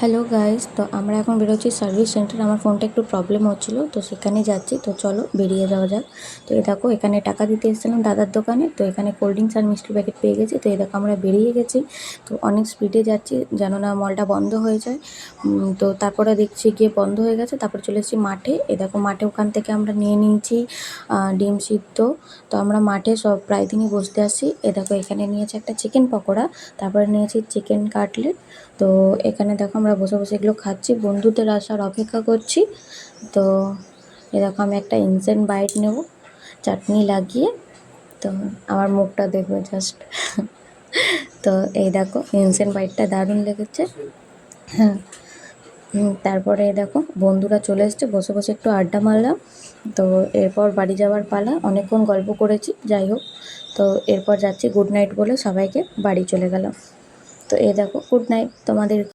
Hello guys, তো আমরা এখন বেরোচ্ছি সার্ভিস সেন্টার। আমার ফোনটা একটু প্রবলেম হচ্ছিলো, তো সেখানে যাচ্ছি। তো চলো বেরিয়ে যাওয়া যাক। তো এই দেখো, এখানে টাকা দিতে এসেছিলাম দাদার দোকানে। তো এখানে কোল্ড ড্রিঙ্কস আর মিষ্টির প্যাকেট পেয়ে গেছি। তো এই দেখো আমরা বেরিয়ে গেছি। তো অনেক স্পিডে যাচ্ছি যেন না মলটা বন্ধ হয়ে যায়। তো তারপরে দেখছি গিয়ে বন্ধ হয়ে গেছে। তারপরে চলে এসেছি মাঠে। এ দেখো মাঠে ওখান থেকে আমরা নিয়ে নিয়েছি ডিম সিদ্ধ। তো আমরা মাঠে সব প্রায় দিনই বসতে আসি। এ দেখো এখানে নিয়েছি একটা চিকেন পকোড়া, তারপরে নিয়েছি চিকেন কাটলেট। তো এখানে দেখো আমরা বসে বসে এগুলো খাচ্ছি, বন্ধুদের আসার অপেক্ষা করছি। তো এ দেখো আমি একটা ইনসেন্ট বাইট নেব চাটনি লাগিয়ে। তো আমার মুখটা দেখবে জাস্ট। তো এই দেখো ইনসেন্ট বাইটটা দারুণ লেগেছে। হ্যাঁ। তারপরে দেখো বন্ধুরা চলে এসছে, বসে বসে একটু আড্ডা মারলাম। তো এরপর বাড়ি যাওয়ার পালা। অনেকক্ষণ গল্প করেছি, যাই হোক। তো এরপর যাচ্ছি গুড নাইট বলে সবাইকে বাড়ি চলে গেলাম। তো এই দেখো গুড নাইট তোমাদের।